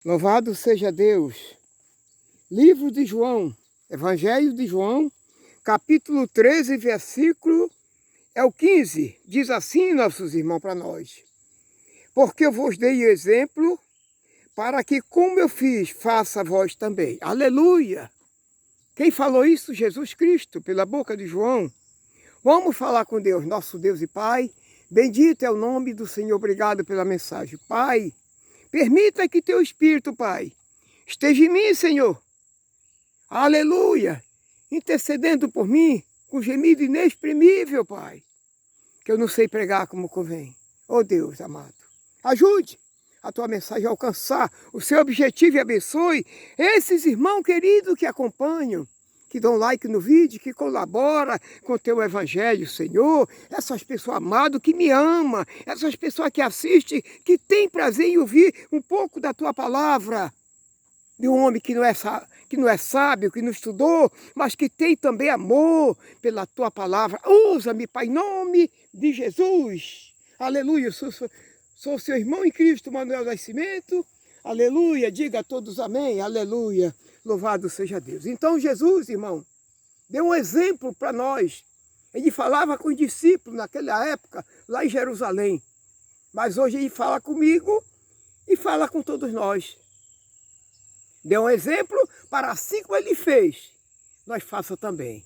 Louvado seja Deus. Livro de João, Evangelho de João, capítulo 13, versículo é o 15. Diz assim, nossos irmãos, para nós. Porque eu vos dei exemplo para que, como eu fiz, faça vós também. Aleluia! Quem falou isso? Jesus Cristo, pela boca de João. Vamos falar com Deus, nosso Deus e Pai. Bendito é o nome do Senhor. Obrigado pela mensagem. Pai, permita que teu Espírito, Pai, esteja em mim, Senhor. Aleluia! Intercedendo por mim, com gemido inexprimível, Pai. Que eu não sei pregar como convém. Oh Deus amado, ajude a tua mensagem a alcançar o seu objetivo e abençoe esses irmãos queridos que acompanham, que dão like no vídeo, que colaboram com o teu evangelho, Senhor. Essas pessoas amadas que me amam, essas pessoas que assistem, que têm prazer em ouvir um pouco da tua palavra. De um homem que não é sábio, que não estudou, mas que tem também amor pela tua palavra. Usa-me, Pai, em nome de Jesus. Aleluia, sou seu irmão em Cristo, Manuel Nascimento. Aleluia, diga a todos amém, aleluia. Louvado seja Deus. Então Jesus, irmão, deu um exemplo para nós. Ele falava com os discípulos naquela época, lá em Jerusalém. Mas hoje ele fala comigo e fala com todos nós. Deu um exemplo para assim como ele fez, nós faça também.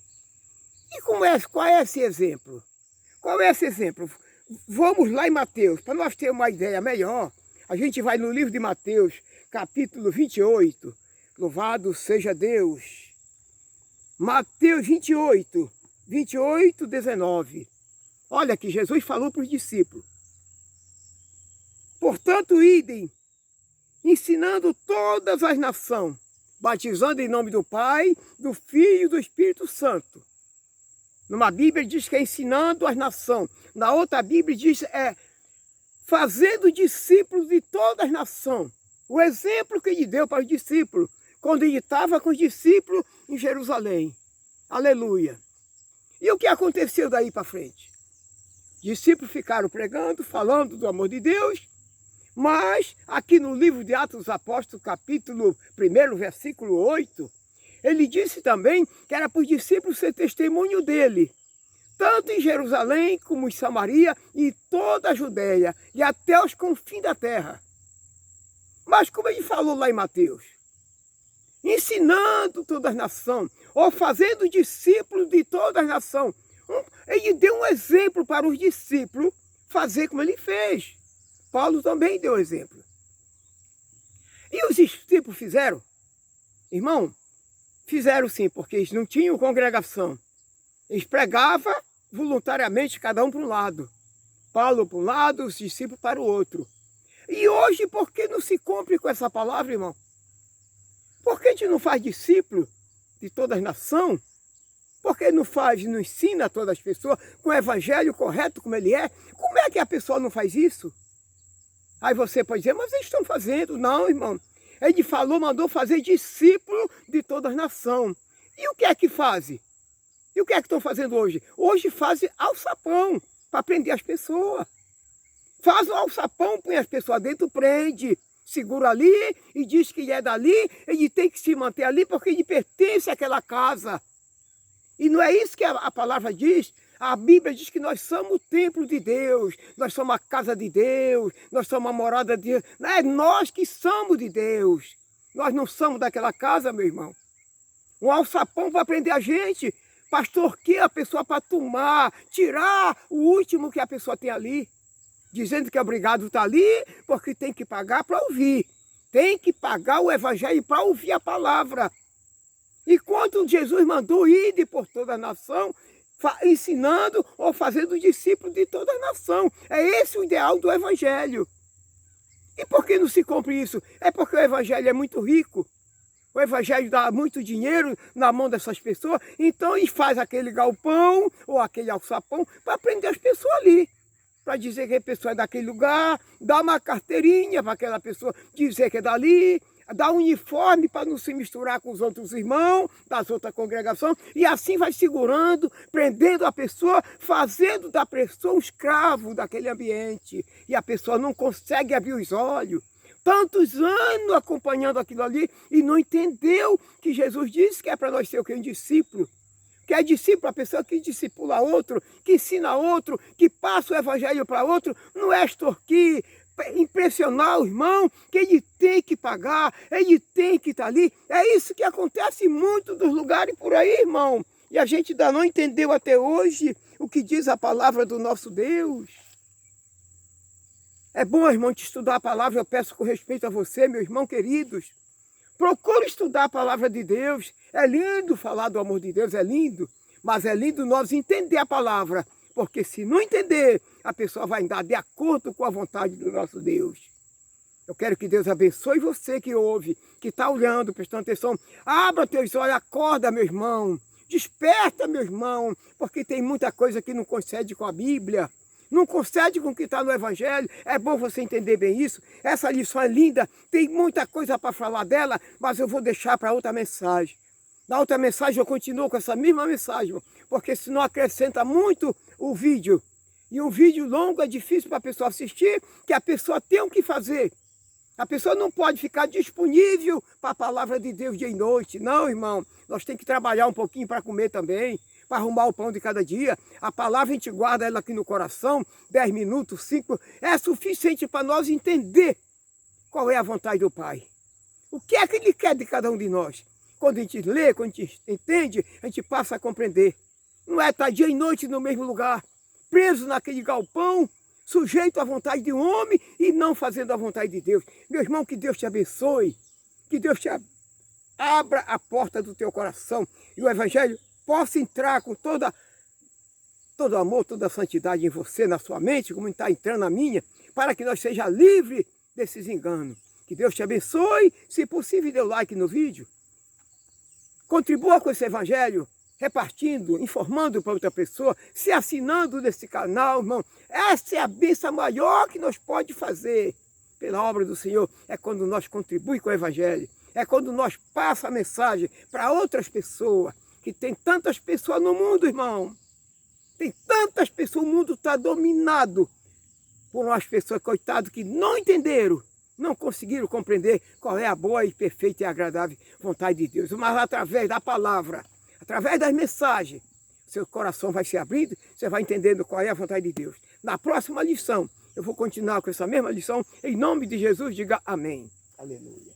E qual é esse exemplo? Qual é esse exemplo? Vamos lá em Mateus, para nós termos uma ideia melhor. A gente vai no livro de Mateus, capítulo 28. Louvado seja Deus. Mateus 28, 19. Olha que Jesus falou para os discípulos. Portanto, idem, ensinando todas as nações, batizando em nome do Pai, do Filho e do Espírito Santo. Numa Bíblia diz que é ensinando as nações. Na outra Bíblia diz fazendo discípulos de todas as nações. O exemplo que ele deu para os discípulos, quando ele estava com os discípulos em Jerusalém. Aleluia. E o que aconteceu daí para frente? Os discípulos ficaram pregando, falando do amor de Deus. Mas, aqui no livro de Atos dos Apóstolos, capítulo 1, versículo 8, ele disse também que era para os discípulos ser testemunho dele, tanto em Jerusalém como em Samaria e toda a Judéia, e até os confins da terra. Mas como ele falou lá em Mateus, ensinando todas as nações, ou fazendo discípulos de todas as nações, ele deu um exemplo para os discípulos fazer como ele fez. Paulo também deu exemplo. E os discípulos fizeram? Irmão, fizeram sim, porque eles não tinham congregação. Eles pregavam voluntariamente, cada um para um lado. Paulo para um lado, os discípulos para o outro. E hoje, por que não se cumpre com essa palavra, irmão? Por que a gente não faz discípulo de todas as nações? Por que não ensina a todas as pessoas com o evangelho correto como ele é? Como é que a pessoa não faz isso? Aí você pode dizer, mas eles estão fazendo. Não, irmão. Ele falou, mandou fazer discípulo de todas as nações. E o que é que fazem? E o que é que estão fazendo hoje? Hoje fazem alçapão para prender as pessoas. Faz um alçapão, põe as pessoas dentro, prende, segura ali e diz que ele é dali, ele tem que se manter ali porque ele pertence àquela casa. E não é isso que a palavra diz. A Bíblia diz que nós somos o templo de Deus, nós somos a casa de Deus, nós somos a morada de Deus. Não é nós que somos de Deus. Nós não somos daquela casa, meu irmão. Um alçapão para prender a gente. Pastor, que a pessoa para tomar, tirar o último que a pessoa tem ali. Dizendo que é obrigado estar ali, porque tem que pagar para ouvir. Tem que pagar o evangelho para ouvir a palavra. E quando Jesus mandou ir por toda a nação, ensinando ou fazendo discípulos de toda a nação. É esse o ideal do evangelho. E por que não se cumpre isso? É porque o evangelho é muito rico. O evangelho dá muito dinheiro na mão dessas pessoas. Então eles fazem aquele galpão ou aquele alçapão para prender as pessoas ali. Para dizer que a pessoa é daquele lugar, dá uma carteirinha para aquela pessoa dizer que é dali, dá um uniforme para não se misturar com os outros irmãos das outras congregações, e assim vai segurando, prendendo a pessoa, fazendo da pessoa um escravo daquele ambiente. E a pessoa não consegue abrir os olhos. tantos anos acompanhando aquilo ali e não entendeu que Jesus disse que é para nós ser o que? Um discípulo. Que é discípulo, a pessoa que discipula outro, que ensina outro, que passa o evangelho para outro, não é extorquir, impressionar o irmão, que ele tem que pagar, ele tem que estar ali. É isso que acontece em muitos dos lugares por aí, irmão. E a gente ainda não entendeu até hoje o que diz a palavra do nosso Deus. É bom, irmão, te estudar a palavra, eu peço com respeito a você, meu irmão queridos. Procure estudar a palavra de Deus. É lindo falar do amor de Deus, é lindo. Mas é lindo nós entender a palavra. Porque se não entender, a pessoa vai andar de acordo com a vontade do nosso Deus. Eu quero que Deus abençoe você que ouve, que está olhando, prestando atenção. Abra teus olhos, acorda, meu irmão. Desperta, meu irmão. Porque tem muita coisa que não concede com a Bíblia. Não concede com o que está no Evangelho. É bom você entender bem isso. Essa lição é linda. Tem muita coisa para falar dela, mas eu vou deixar para outra mensagem. Na outra mensagem eu continuo com essa mesma mensagem, porque senão acrescenta muito o vídeo. E um vídeo longo é difícil para a pessoa assistir, que a pessoa tem o que fazer. A pessoa não pode ficar disponível para a palavra de Deus dia e noite. Não, irmão. Nós temos que trabalhar um pouquinho para comer também, para arrumar o pão de cada dia. A palavra a gente guarda ela aqui no coração, 10 minutos, 5, é suficiente para nós entender qual é a vontade do Pai. O que é que Ele quer de cada um de nós? Quando a gente lê, quando a gente entende, a gente passa a compreender. Não é estar dia e noite no mesmo lugar, preso naquele galpão, sujeito à vontade de um homem e não fazendo a vontade de Deus. Meu irmão, que Deus te abençoe, que Deus te abra a porta do teu coração e o Evangelho possa entrar com todo amor, toda a santidade em você, na sua mente, como está entrando na minha, para que nós seja livre desses enganos. Que Deus te abençoe. Se possível, dê o like no vídeo. Contribua com esse Evangelho, repartindo, informando para outra pessoa, se assinando nesse canal, irmão. Essa é a bênção maior que nós podemos fazer pela obra do Senhor. É quando nós contribuímos com o Evangelho. É quando nós passamos a mensagem para outras pessoas. Que tem tantas pessoas no mundo, irmão. Tem tantas pessoas, o mundo está dominado por umas pessoas, coitadas, que não entenderam, não conseguiram compreender qual é a boa e perfeita e agradável vontade de Deus. Mas através da palavra, através das mensagens, seu coração vai se abrindo, você vai entendendo qual é a vontade de Deus. Na próxima lição, eu vou continuar com essa mesma lição. Em nome de Jesus, diga amém. Aleluia.